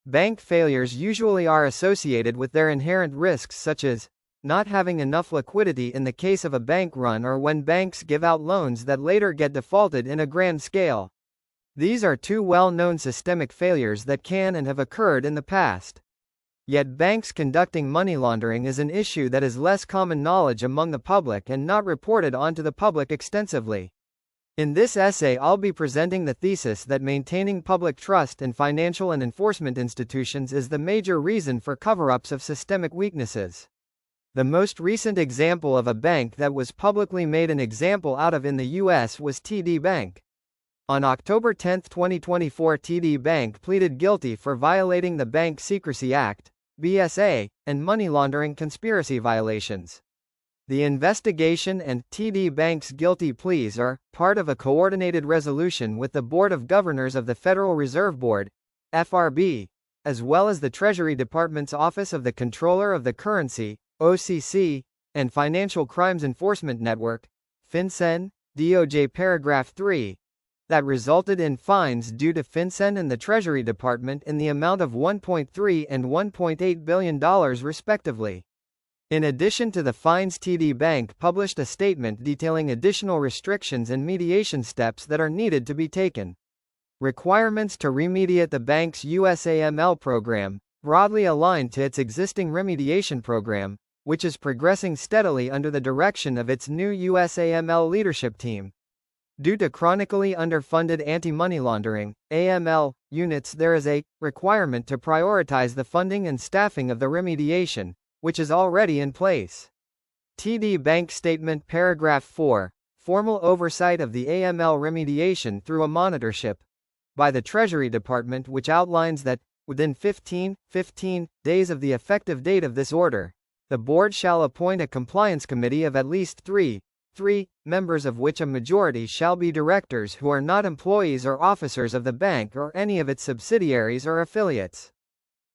Bank failures usually are associated with their inherent risks such as not having enough liquidity in the case of a bank run or when banks give out loans that later get defaulted in a grand scale. These are two well-known systemic failures that can and have occurred in the past. Yet banks conducting money laundering is an issue that is less common knowledge among the public and not reported onto the public extensively. In this essay, I'll be presenting the thesis that maintaining public trust in financial and enforcement institutions is the major reason for cover-ups of systemic weaknesses. The most recent example of a bank that was publicly made an example out of in the U.S. was TD Bank. On October 10, 2024, TD Bank pleaded guilty for violating the Bank Secrecy Act, BSA, and money laundering conspiracy violations. The investigation and TD Bank's guilty pleas are part of a coordinated resolution with the Board of Governors of the Federal Reserve Board, FRB, as well as the Treasury Department's Office of the Comptroller of the Currency, OCC, and Financial Crimes Enforcement Network, FinCEN, DOJ Paragraph 3, that resulted in fines due to FinCEN and the Treasury Department in the amount of $1.3 and $1.8 billion respectively. In addition to the fines, TD Bank published a statement detailing additional restrictions and mediation steps that are needed to be taken. Requirements to remediate the bank's USAML program, broadly aligned to its existing remediation program, which is progressing steadily under the direction of its new USAML leadership team. Due to chronically underfunded anti-money laundering (AML) units, there is a requirement to prioritize the funding and staffing of the remediation, which is already in place. TD Bank Statement Paragraph 4, formal oversight of the AML remediation through a monitorship by the Treasury Department, which outlines that, within 15 days of the effective date of this order, the board shall appoint a compliance committee of at least three members, of which a majority shall be directors who are not employees or officers of the bank or any of its subsidiaries or affiliates.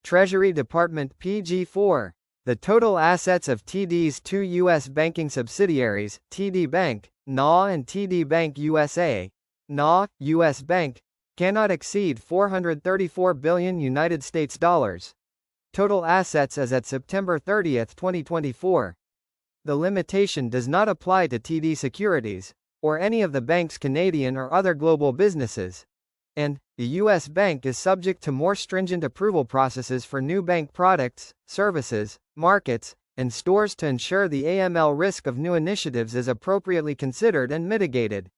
Treasury Department PG 4. The total assets of TD's two U.S. banking subsidiaries, TD Bank, NA, and TD Bank USA, NA, U.S. Bank, cannot exceed $434 billion United States dollars. Total assets as at September 30, 2024. The limitation does not apply to TD Securities, or any of the bank's Canadian or other global businesses. And, the U.S. Bank is subject to more stringent approval processes for new bank products, services, markets, and stores to ensure the AML risk of new initiatives is appropriately considered and mitigated.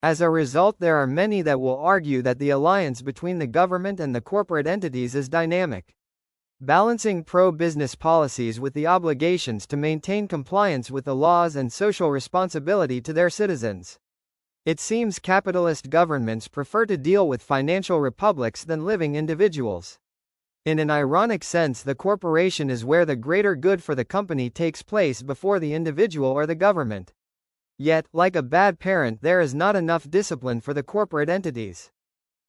As a result, there are many that will argue that the alliance between the government and the corporate entities is dynamic, balancing pro-business policies with the obligations to maintain compliance with the laws and social responsibility to their citizens. It seems capitalist governments prefer to deal with financial republics than living individuals. In an ironic sense, the corporation is where the greater good for the company takes place before the individual or the government. Yet, like a bad parent, there is not enough discipline for the corporate entities.